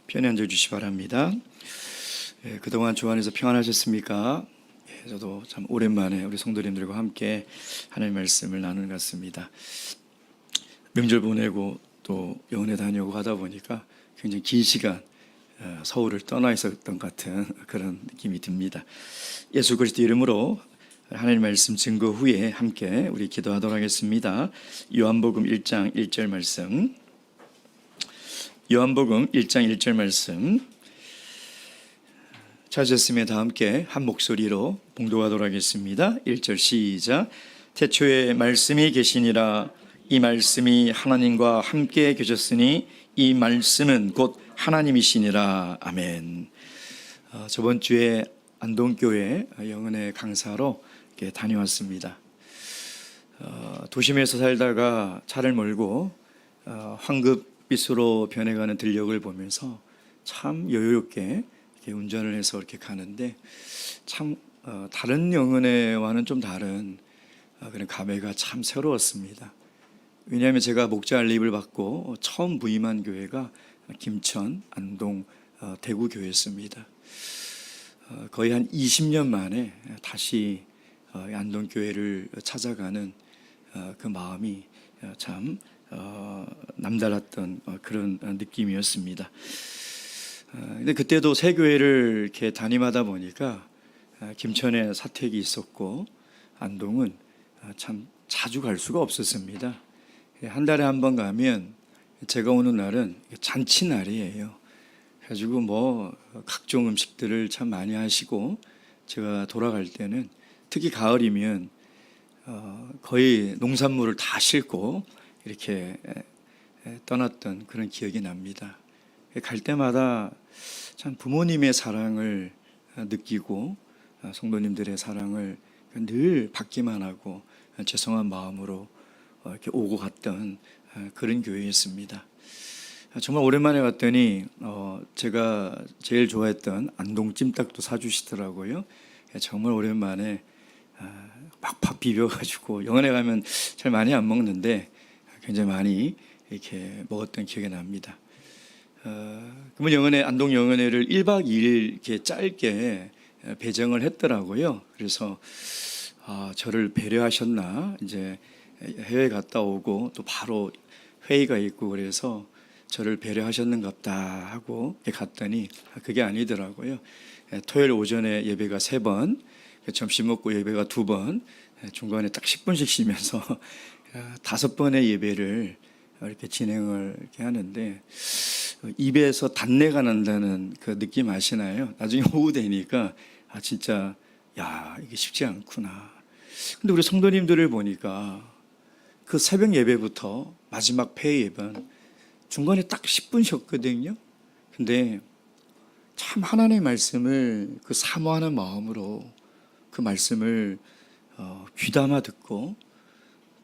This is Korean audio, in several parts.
편히 앉아주시기 바랍니다. 그동안 주 안에서 평안하셨습니까? 저도 참 오랜만에 우리 성도님들과 함께 하나님의 말씀을 나누는 것 같습니다. 명절 보내고 또 영원에 다녀오고 하다 보니까 굉장히 긴 시간 서울을 떠나 있었던 것 같은 그런 느낌이 듭니다. 예수 그리스도 이름으로 하나님 말씀 증거 후에 함께 우리 기도하도록 하겠습니다. 요한복음 1장 1절 말씀, 요한복음 1장 1절 말씀 찾으셨으면 다 함께 한 목소리로 봉독하도록 하겠습니다. 1절 시작. 태초에 말씀이 계시니라. 이 말씀이 하나님과 함께 계셨으니 이 말씀은 곧 하나님이시니라. 아멘. 저번 주에 안동교회 영은의 강사로 이렇게 다녀왔습니다. 도심에서 살다가 차를 몰고 황급빛으로 변해가는 들녘을 보면서 참 여유롭게 이렇게 운전을 해서 이렇게 가는데 참 다른 영은회와는 좀 다른 그런 감회가 참 새로웠습니다. 왜냐하면 제가 목자 안립을 받고 처음 부임한 교회가 김천, 안동, 대구 교회였습니다. 거의 한 20년 만에 다시 안동 교회를 찾아가는 그 마음이 참 남달랐던 그런 느낌이었습니다. 근데 그때도 새 교회를 이렇게 담임하다 보니까 김천에 사택이 있었고 안동은 참 자주 갈 수가 없었습니다. 한 달에 한 번 가면 제가 오는 날은 잔치날이에요. 그래가지고 뭐 각종 음식들을 참 많이 하시고 제가 돌아갈 때는 특히 가을이면 거의 농산물을 다 싣고 이렇게 떠났던 그런 기억이 납니다. 갈 때마다 참 부모님의 사랑을 느끼고 성도님들의 사랑을 늘 받기만 하고 죄송한 마음으로 이렇게 오고 갔던 그런 교회였습니다. 정말 오랜만에 갔더니 제가 제일 좋아했던 안동 찜닭도 사주시더라고요. 정말 오랜만에 팍팍 비벼가지고 영원에 가면 잘 많이 안 먹는데 굉장히 많이 이렇게 먹었던 기억이 납니다. 그러면 영은회, 안동 영은회를 1박 2일 이렇게 짧게 배정을 했더라고요. 그래서 저를 배려하셨나, 이제 해외 갔다 오고 또 바로 회의가 있고 그래서 저를 배려하셨는갑다 하고 갔더니 그게 아니더라고요. 토요일 오전에 예배가 3번, 점심 먹고 예배가 2번, 중간에 딱 10분씩 쉬면서 5번의 예배를 이렇게 진행을 이렇게 하는데 입에서 단내가 난다는 그 느낌 아시나요? 나중에 오후 되니까 진짜 이게 쉽지 않구나. 근데 우리 성도님들을 보니까 그 새벽 예배부터 마지막 폐 예배는 중간에 딱 10분 쉬었거든요. 근데 참 하나님의 말씀을 그 사모하는 마음으로 그 말씀을 귀담아 듣고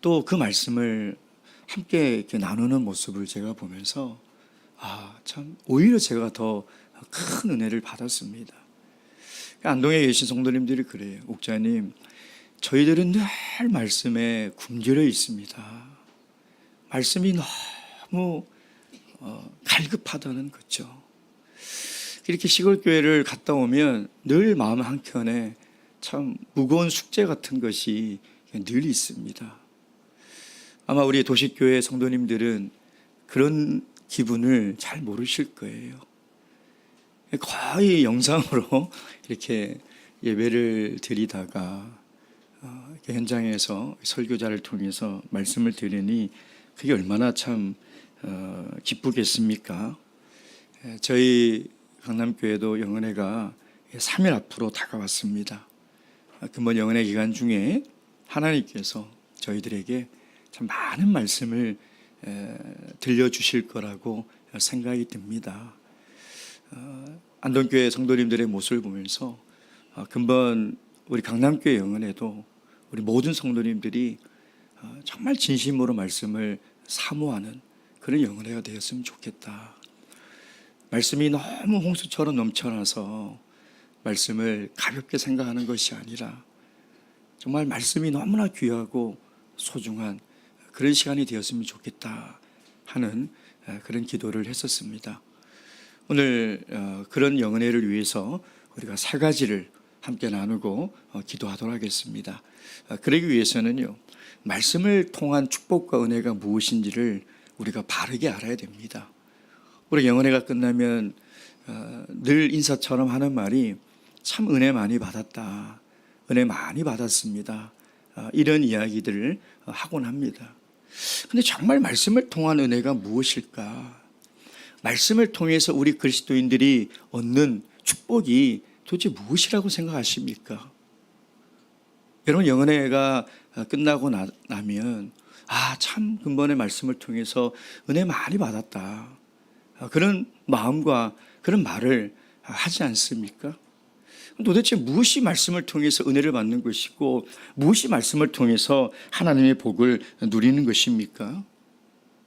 또 그 말씀을 함께 이렇게 나누는 모습을 제가 보면서 참 오히려 제가 더 큰 은혜를 받았습니다. 안동에 계신 성도님들이 그래요. 목자님, 저희들은 늘 말씀에 굶주려 있습니다. 말씀이 너무 갈급하다는 거죠. 이렇게 시골 교회를 갔다 오면 늘 마음 한켠에 참 무거운 숙제 같은 것이 늘 있습니다. 아마 우리 도시교회 성도님들은 그런 기분을 잘 모르실 거예요. 거의 영상으로 이렇게 예배를 드리다가 현장에서 설교자를 통해서 말씀을 들으니 그게 얼마나 참 기쁘겠습니까? 저희 강남교회도 영은회가 3일 앞으로 다가왔습니다. 금번 영은회 기간 중에 하나님께서 저희들에게 참 많은 말씀을 들려주실 거라고 생각이 듭니다. 안동교회 성도님들의 모습을 보면서 금번 우리 강남교회 영은회도 우리 모든 성도님들이 정말 진심으로 말씀을 사모하는 그런 영은회가 되었으면 좋겠다. 말씀이 너무 홍수처럼 넘쳐나서 말씀을 가볍게 생각하는 것이 아니라 정말 말씀이 너무나 귀하고 소중한 그런 시간이 되었으면 좋겠다 하는 그런 기도를 했었습니다. 오늘 그런 영은혜를 위해서 우리가 세 가지를 함께 나누고 기도하도록 하겠습니다. 그러기 위해서는요, 말씀을 통한 축복과 은혜가 무엇인지를 우리가 바르게 알아야 됩니다. 우리 영은혜가 끝나면 늘 인사처럼 하는 말이 참 은혜 많이 받았다, 은혜 많이 받았습니다, 이런 이야기들을 하곤 합니다. 근데 정말 말씀을 통한 은혜가 무엇일까? 말씀을 통해서 우리 그리스도인들이 얻는 축복이 도대체 무엇이라고 생각하십니까? 여러분, 영은혜가 끝나고 나면 참 근본의 말씀을 통해서 은혜 많이 받았다, 그런 마음과 그런 말을 하지 않습니까? 도대체 무엇이 말씀을 통해서 은혜를 받는 것이고 무엇이 말씀을 통해서 하나님의 복을 누리는 것입니까?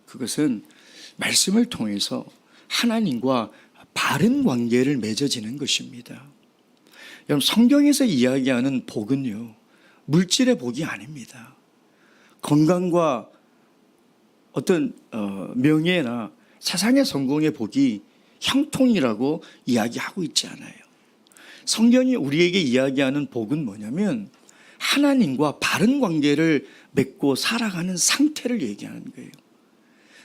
그것은 말씀을 통해서 하나님과 바른 관계를 맺어지는 것입니다. 여러분, 성경에서 이야기하는 복은요, 물질의 복이 아닙니다. 건강과 어떤 명예나 세상의 성공의 복이 형통이라고 이야기하고 있지 않아요. 성경이 우리에게 이야기하는 복은 뭐냐면 하나님과 바른 관계를 맺고 살아가는 상태를 얘기하는 거예요.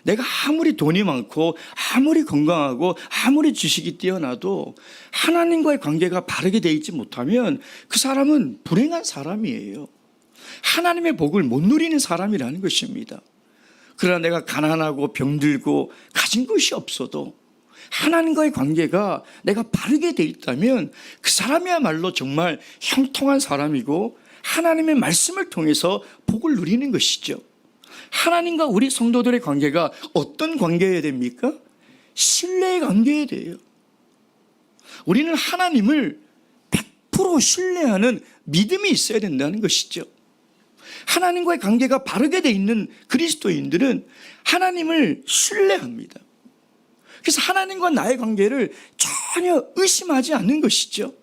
내가 아무리 돈이 많고 아무리 건강하고 아무리 지식이 뛰어나도 하나님과의 관계가 바르게 되어 있지 못하면 그 사람은 불행한 사람이에요. 하나님의 복을 못 누리는 사람이라는 것입니다. 그러나 내가 가난하고 병들고 가진 것이 없어도 하나님과의 관계가 내가 바르게 되어 있다면 그 사람이야말로 정말 형통한 사람이고 하나님의 말씀을 통해서 복을 누리는 것이죠. 하나님과 우리 성도들의 관계가 어떤 관계여야 됩니까? 신뢰의 관계여야 돼요. 우리는 하나님을 100% 신뢰하는 믿음이 있어야 된다는 것이죠. 하나님과의 관계가 바르게 되어 있는 그리스도인들은 하나님을 신뢰합니다. 그래서 하나님과 나의 관계를 전혀 의심하지 않는 것이죠.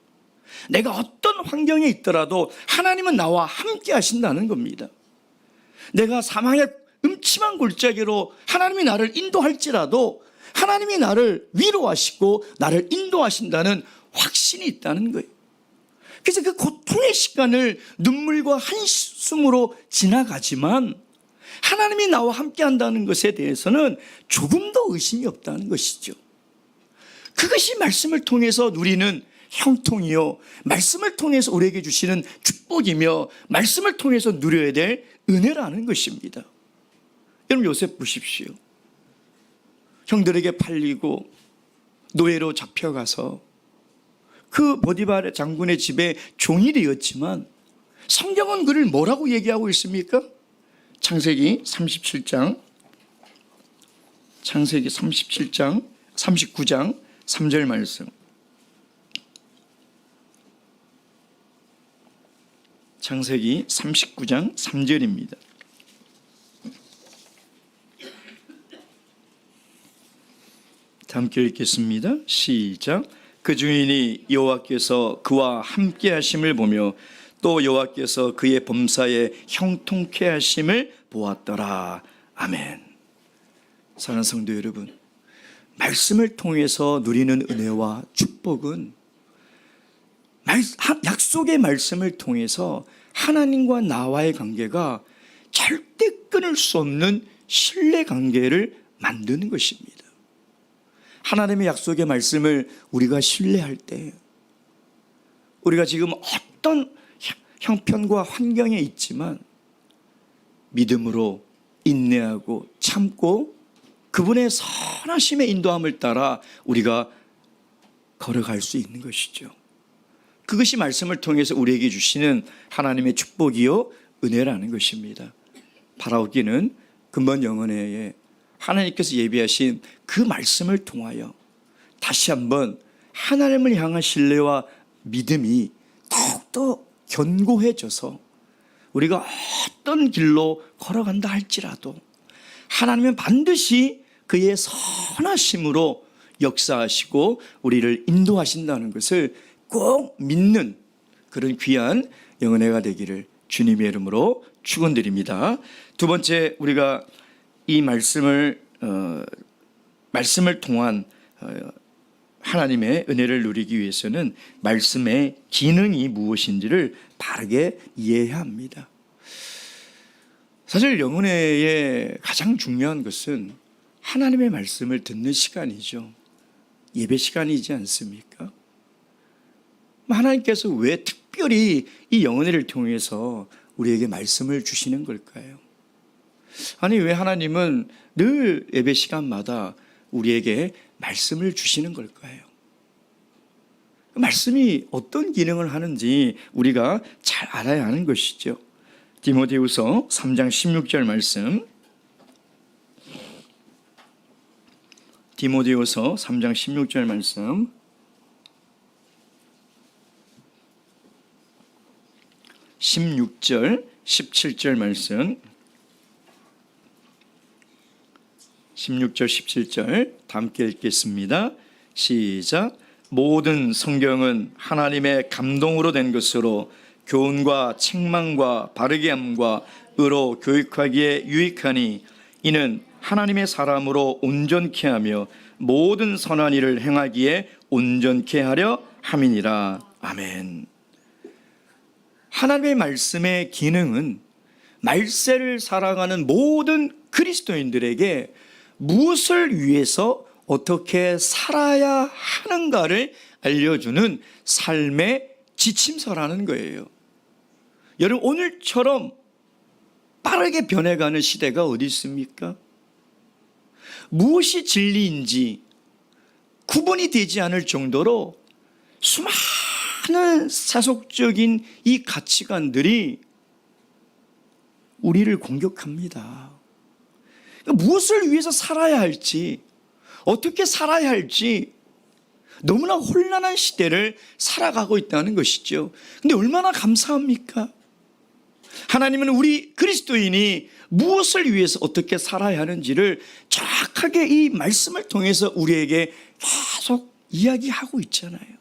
내가 어떤 환경에 있더라도 하나님은 나와 함께 하신다는 겁니다. 내가 사망의 음침한 골짜기로 하나님이 나를 인도할지라도 하나님이 나를 위로하시고 나를 인도하신다는 확신이 있다는 거예요. 그래서 그 고통의 시간을 눈물과 한숨으로 지나가지만 하나님이 나와 함께 한다는 것에 대해서는 조금도 의심이 없다는 것이죠. 그것이 말씀을 통해서 누리는 형통이요, 말씀을 통해서 우리에게 주시는 축복이며 말씀을 통해서 누려야 될 은혜라는 것입니다. 여러분, 요셉 보십시오. 형들에게 팔리고 노예로 잡혀가서 그 보디발 장군의 집에 종이 되었지만 성경은 그를 뭐라고 얘기하고 있습니까? 창세기 37장 39장 3절 말씀. 창세기 39장 3절입니다. 함께 읽겠습니다. 시작. 그 주인이 여호와께서 그와 함께 하심을 보며 또 여호와께서 그의 범사에 형통케 하심을 보았더라. 아멘. 사랑하는 성도 여러분, 말씀을 통해서 누리는 은혜와 축복은 약속의 말씀을 통해서 하나님과 나와의 관계가 절대 끊을 수 없는 신뢰 관계를 만드는 것입니다. 하나님의 약속의 말씀을 우리가 신뢰할 때 우리가 지금 어떤 형편과 환경에 있지만 믿음으로 인내하고 참고 그분의 선하심의 인도함을 따라 우리가 걸어갈 수 있는 것이죠. 그것이 말씀을 통해서 우리에게 주시는 하나님의 축복이요 은혜라는 것입니다. 바라옵기는 근본 영은혜에 하나님께서 예비하신 그 말씀을 통하여 다시 한번 하나님을 향한 신뢰와 믿음이 더욱더 견고해져서 우리가 어떤 길로 걸어간다 할지라도 하나님은 반드시 그의 선하심으로 역사하시고 우리를 인도하신다는 것을 꼭 믿는 그런 귀한 영은혜가 되기를 주님의 이름으로 축원드립니다. 두 번째, 우리가 이 말씀을 통한 하나님의 은혜를 누리기 위해서는 말씀의 기능이 무엇인지를 바르게 이해해야 합니다. 사실 영혼의 가장 중요한 것은 하나님의 말씀을 듣는 시간이죠. 예배 시간이지 않습니까? 하나님께서 왜 특별히 이 영혼회를 통해서 우리에게 말씀을 주시는 걸까요? 아니, 왜 하나님은 늘 예배 시간마다 우리에게 말씀을 주시는 걸까요? 말씀이 어떤 기능을 하는지 우리가 잘 알아야 하는 것이죠. 디모데후서 3장 16절 말씀, 디모데후서 3장 16절 말씀, 16절, 17절 말씀, 16절, 17절 다 함께 읽겠습니다. 시작. 모든 성경은 하나님의 감동으로 된 것으로 교훈과 책망과 바르게 함과 의로 교육하기에 유익하니 이는 하나님의 사람으로 온전케 하며 모든 선한 일을 행하기에 온전케 하려 함이니라. 아멘. 하나님의 말씀의 기능은 말세를 살아가는 모든 그리스도인들에게 무엇을 위해서 어떻게 살아야 하는가를 알려주는 삶의 지침서라는 거예요. 여러분, 오늘처럼 빠르게 변해가는 시대가 어디 있습니까? 무엇이 진리인지 구분이 되지 않을 정도로 수많은 세속적인 이 가치관들이 우리를 공격합니다. 무엇을 위해서 살아야 할지, 어떻게 살아야 할지 너무나 혼란한 시대를 살아가고 있다는 것이죠. 근데 얼마나 감사합니까? 하나님은 우리 그리스도인이 무엇을 위해서 어떻게 살아야 하는지를 정확하게 이 말씀을 통해서 우리에게 계속 이야기하고 있잖아요.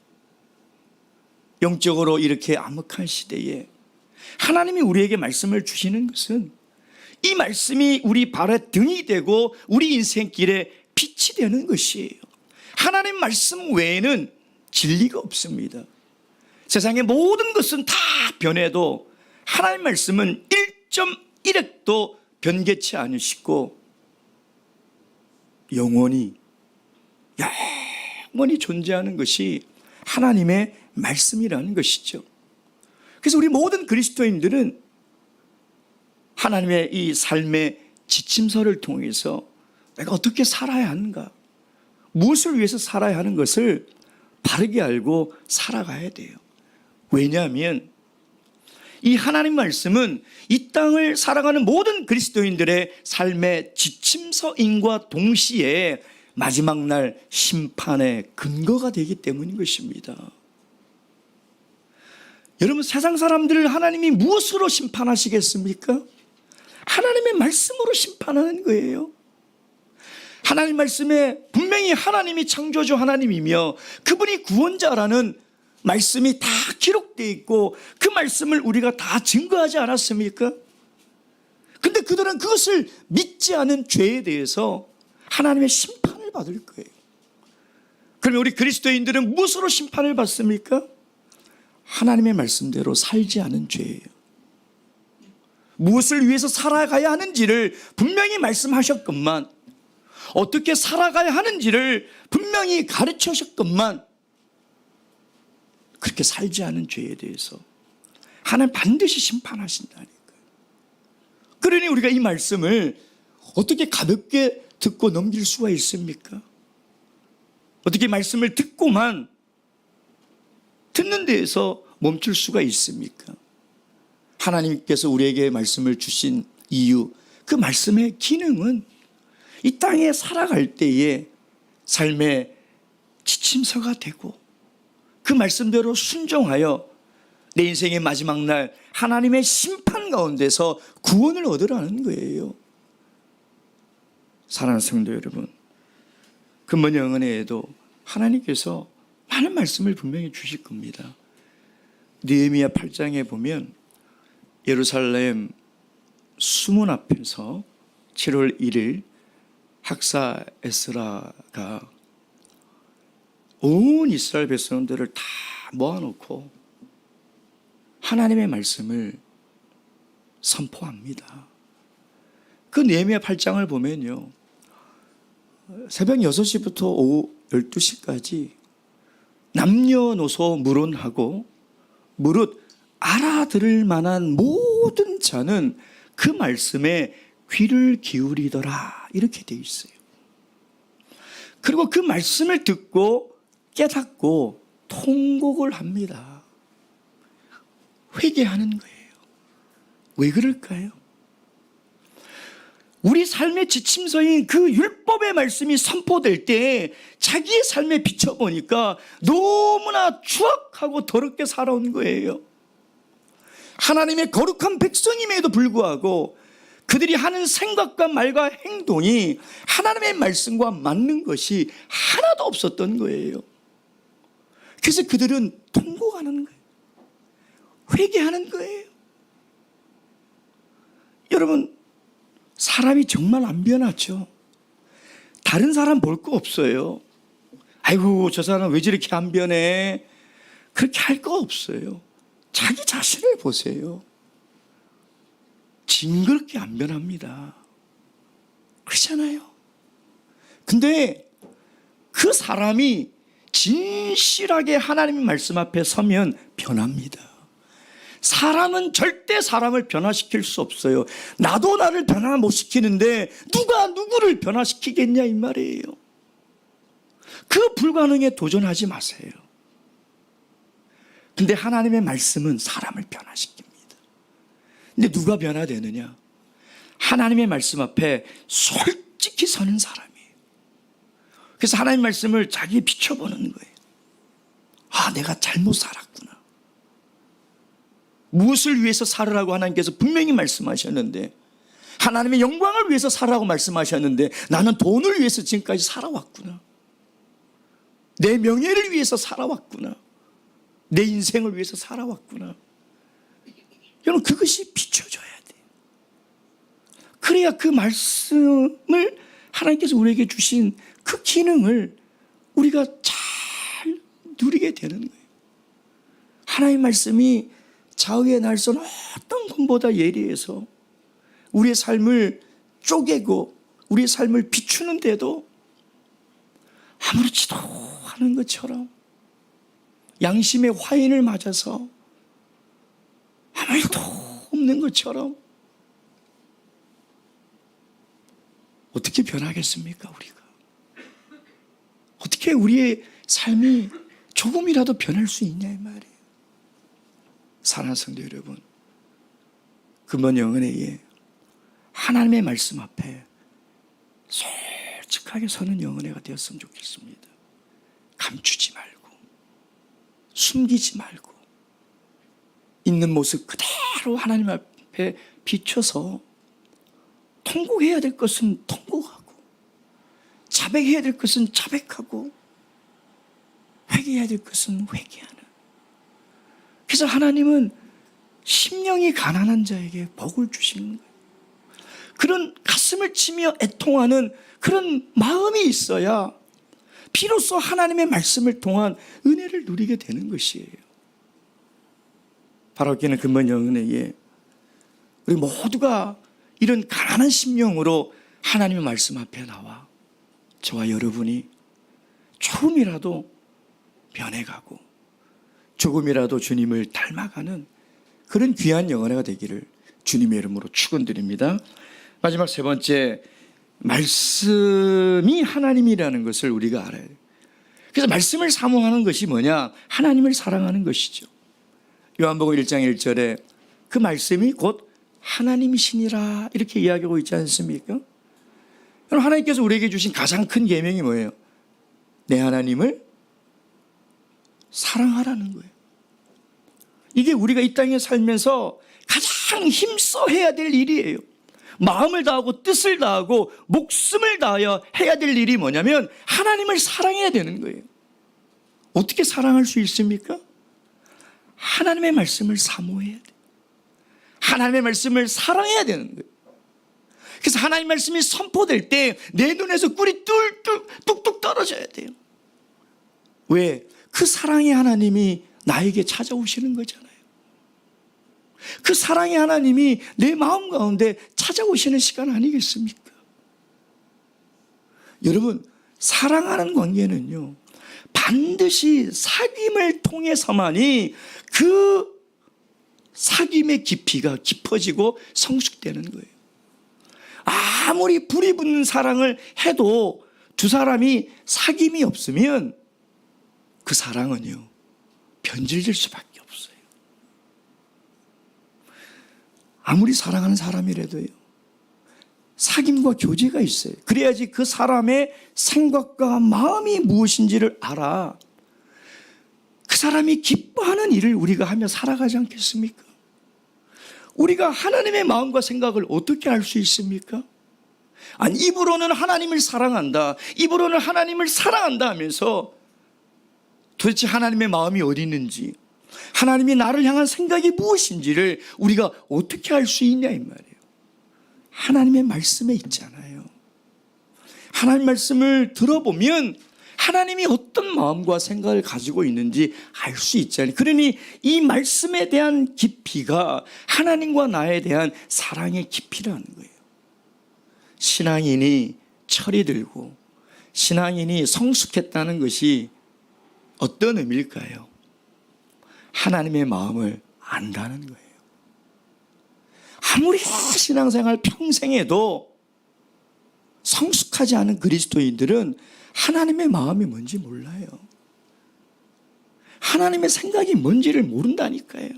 영적으로 이렇게 암흑한 시대에 하나님이 우리에게 말씀을 주시는 것은 이 말씀이 우리 발의 등이 되고 우리 인생길에 빛이 되는 것이에요. 하나님 말씀 외에는 진리가 없습니다. 세상의 모든 것은 다 변해도 하나님 말씀은 1.1획도 변개치 않으시고 영원히 존재하는 것이 하나님의 말씀이라는 것이죠. 그래서 우리 모든 그리스도인들은 하나님의 이 삶의 지침서를 통해서 내가 어떻게 살아야 하는가, 무엇을 위해서 살아야 하는 것을 바르게 알고 살아가야 돼요. 왜냐하면 이 하나님 말씀은 이 땅을 살아가는 모든 그리스도인들의 삶의 지침서인과 동시에 마지막 날 심판의 근거가 되기 때문인 것입니다. 여러분, 세상 사람들을 하나님이 무엇으로 심판하시겠습니까? 하나님의 말씀으로 심판하는 거예요. 하나님 말씀에 분명히 하나님이 창조주 하나님이며 그분이 구원자라는 말씀이 다 기록되어 있고 그 말씀을 우리가 다 증거하지 않았습니까? 근데 그들은 그것을 믿지 않은 죄에 대해서 하나님의 심판을 받을 거예요. 그러면 우리 그리스도인들은 무엇으로 심판을 받습니까? 하나님의 말씀대로 살지 않은 죄예요. 무엇을 위해서 살아가야 하는지를 분명히 말씀하셨건만, 어떻게 살아가야 하는지를 분명히 가르치셨건만 그렇게 살지 않은 죄에 대해서 하나님 반드시 심판하신다니까요. 그러니 우리가 이 말씀을 어떻게 가볍게 듣고 넘길 수가 있습니까? 어떻게 말씀을 듣고만 듣는 데에서 멈출 수가 있습니까? 하나님께서 우리에게 말씀을 주신 이유, 그 말씀의 기능은 이 땅에 살아갈 때에 삶의 지침서가 되고 그 말씀대로 순종하여 내 인생의 마지막 날 하나님의 심판 가운데서 구원을 얻으라는 거예요. 사랑하는 성도 여러분, 근본 영은혜에도 하나님께서 많은 말씀을 분명히 주실 겁니다. 느헤미야 8장에 보면 예루살렘 수문 앞에서 7월 1일 학사 에스라가 온 이스라엘 백성들을 다 모아놓고 하나님의 말씀을 선포합니다. 그 느헤미야 8장을 보면요, 새벽 6시부터 오후 12시까지 남녀노소 무론하고 무릇 알아들을 만한 모든 자는 그 말씀에 귀를 기울이더라, 이렇게 되어 있어요. 그리고 그 말씀을 듣고 깨닫고 통곡을 합니다. 회개하는 거예요. 왜 그럴까요? 우리 삶의 지침서인 그 율법의 말씀이 선포될 때 자기의 삶에 비춰보니까 너무나 추악하고 더럽게 살아온 거예요. 하나님의 거룩한 백성임에도 불구하고 그들이 하는 생각과 말과 행동이 하나님의 말씀과 맞는 것이 하나도 없었던 거예요. 그래서 그들은 통곡하는 거예요. 회개하는 거예요. 여러분, 사람이 정말 안 변하죠. 다른 사람 볼 거 없어요. 아이고, 저 사람 왜 저렇게 안 변해? 그렇게 할 거 없어요. 자기 자신을 보세요. 징그럽게 안 변합니다. 그렇잖아요. 근데 그 사람이 진실하게 하나님의 말씀 앞에 서면 변합니다. 사람은 절대 사람을 변화시킬 수 없어요. 나도 나를 변화 못 시키는데 누가 누구를 변화시키겠냐, 이 말이에요. 그 불가능에 도전하지 마세요. 근데 하나님의 말씀은 사람을 변화시킵니다. 근데 누가 변화되느냐? 하나님의 말씀 앞에 솔직히 서는 사람이에요. 그래서 하나님의 말씀을 자기에 비춰보는 거예요. 아, 내가 잘못 살았구나. 무엇을 위해서 살으라고 하나님께서 분명히 말씀하셨는데, 하나님의 영광을 위해서 살으라고 말씀하셨는데 나는 돈을 위해서 지금까지 살아왔구나. 내 명예를 위해서 살아왔구나. 내 인생을 위해서 살아왔구나. 여러분, 그것이 비춰져야 돼요. 그래야 그 말씀을, 하나님께서 우리에게 주신 그 기능을 우리가 잘 누리게 되는 거예요. 하나님의 말씀이 좌우의 날선 어떤 것보다 예리해서 우리의 삶을 쪼개고 우리의 삶을 비추는데도 아무렇지도 않은 것처럼, 양심의 화인을 맞아서 아무 일도 없는 것처럼 어떻게 변하겠습니까, 우리가? 어떻게 우리의 삶이 조금이라도 변할 수 있냐, 이 말이에요. 사랑하는 성도 여러분, 근본 영혼의 하나님의 말씀 앞에 솔직하게 서는 영혼회가 되었으면 좋겠습니다. 감추지 말고, 숨기지 말고, 있는 모습 그대로 하나님 앞에 비춰서 통곡해야 될 것은 통곡하고, 자백해야 될 것은 자백하고, 회개해야 될 것은 회개하는. 그래서 하나님은 심령이 가난한 자에게 복을 주시는 거예요. 그런 가슴을 치며 애통하는 그런 마음이 있어야 비로소 하나님의 말씀을 통한 은혜를 누리게 되는 것이에요. 바라옵기는 근본 영혼의 우리 모두가 이런 가난한 심령으로 하나님의 말씀 앞에 나와 저와 여러분이 조금이라도 변해가고 조금이라도 주님을 닮아가는 그런 귀한 영혼회가 되기를 주님의 이름으로 축원드립니다. 마지막 세 번째, 말씀이 하나님이라는 것을 우리가 알아야 돼요. 그래서 말씀을 사모하는 것이 뭐냐? 하나님을 사랑하는 것이죠. 요한복음 1장 1절에 그 말씀이 곧 하나님이시니라 이렇게 이야기하고 있지 않습니까? 여러분, 하나님께서 우리에게 주신 가장 큰 계명이 뭐예요? 내 하나님을 사랑하라는 거예요. 이게 우리가 이 땅에 살면서 가장 힘써 해야 될 일이에요. 마음을 다하고 뜻을 다하고 목숨을 다하여 해야 될 일이 뭐냐면 하나님을 사랑해야 되는 거예요. 어떻게 사랑할 수 있습니까? 하나님의 말씀을 사모해야 돼요. 하나님의 말씀을 사랑해야 되는 거예요. 그래서 하나님의 말씀이 선포될 때 내 눈에서 꿀이 뚝뚝 떨어져야 돼요. 왜? 그 사랑의 하나님이 나에게 찾아오시는 거잖아요. 그 사랑의 하나님이 내 마음 가운데 찾아오시는 시간 아니겠습니까? 여러분, 사랑하는 관계는요, 반드시 사귐을 통해서만이 그 사귐의 깊이가 깊어지고 성숙되는 거예요. 아무리 불이 붙는 사랑을 해도 두 사람이 사귐이 없으면 그 사랑은요, 변질될 수밖에 없어요. 아무리 사랑하는 사람이라도요, 사귐과 교제가 있어요. 그래야지 그 사람의 생각과 마음이 무엇인지를 알아. 그 사람이 기뻐하는 일을 우리가 하며 살아가지 않겠습니까? 우리가 하나님의 마음과 생각을 어떻게 알 수 있습니까? 아니, 입으로는 하나님을 사랑한다, 입으로는 하나님을 사랑한다 하면서 도대체 하나님의 마음이 어디 있는지, 하나님이 나를 향한 생각이 무엇인지를 우리가 어떻게 알 수 있냐 이 말이에요. 하나님의 말씀에 있잖아요. 하나님 말씀을 들어보면 하나님이 어떤 마음과 생각을 가지고 있는지 알 수 있잖아요. 그러니 이 말씀에 대한 깊이가 하나님과 나에 대한 사랑의 깊이라는 거예요. 신앙인이 철이 들고 신앙인이 성숙했다는 것이 어떤 의미일까요? 하나님의 마음을 안다는 거예요. 아무리 신앙생활 평생 해도 성숙하지 않은 그리스도인들은 하나님의 마음이 뭔지 몰라요. 하나님의 생각이 뭔지를 모른다니까요.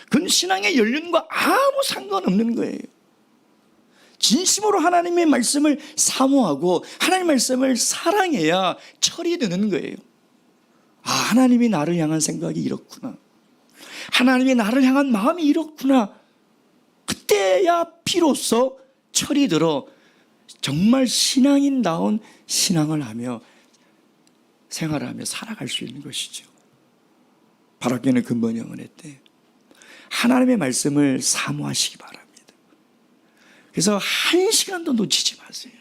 그건 신앙의 연륜과 아무 상관없는 거예요. 진심으로 하나님의 말씀을 사모하고 하나님의 말씀을 사랑해야 철이 드는 거예요. 아, 하나님이 나를 향한 생각이 이렇구나, 하나님이 나를 향한 마음이 이렇구나. 그때야 비로소 철이 들어 정말 신앙인다운 신앙을 하며 생활하며 살아갈 수 있는 것이죠. 바라기는 근본 영혼의 때 하나님의 말씀을 사모하시기 바랍니다. 그래서 한 시간도 놓치지 마세요.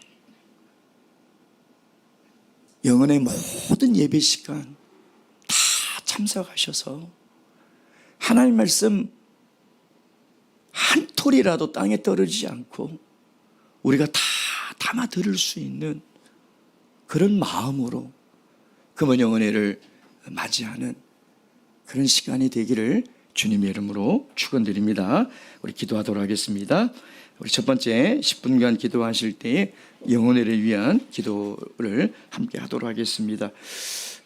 영혼의 모든 예배 시간 다 참석하셔서 하나님 말씀 한 톨이라도 땅에 떨어지지 않고 우리가 다 담아 들을 수 있는 그런 마음으로 금원 영혼회를 맞이하는 그런 시간이 되기를 주님의 이름으로 축원드립니다. 우리 기도하도록 하겠습니다. 우리 첫 번째 10분간 기도하실 때에 영혼회를 위한 기도를 함께 하도록 하겠습니다.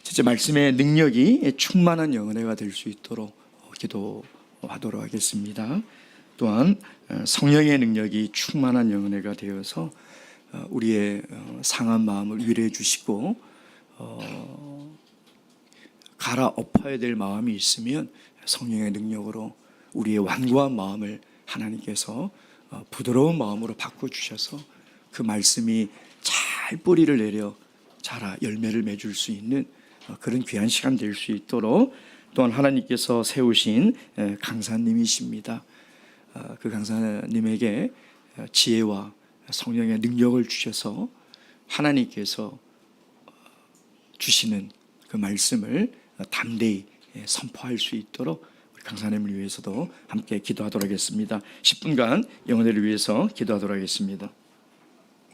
진짜 말씀의 능력이 충만한 영혼회가 될 수 있도록 기도하도록 하겠습니다. 또한 성령의 능력이 충만한 영혼회가 되어서 우리의 상한 마음을 위로해 주시고 갈아엎어야 될 마음이 있으면 성령의 능력으로 우리의 완고한 마음을 하나님께서 부드러운 마음으로 바꿔주셔서 그 말씀이 잘 뿌리를 내려 자라 열매를 맺을 수 있는 그런 귀한 시간 될 수 있도록 또한 하나님께서 세우신 강사님이십니다. 그 강사님에게 지혜와 성령의 능력을 주셔서 하나님께서 주시는 그 말씀을 담대히 선포할 수 있도록 우리 강사님을 위해서도 함께 기도하도록 하겠습니다. 10분간 영혼을 위해서 기도하도록 하겠습니다.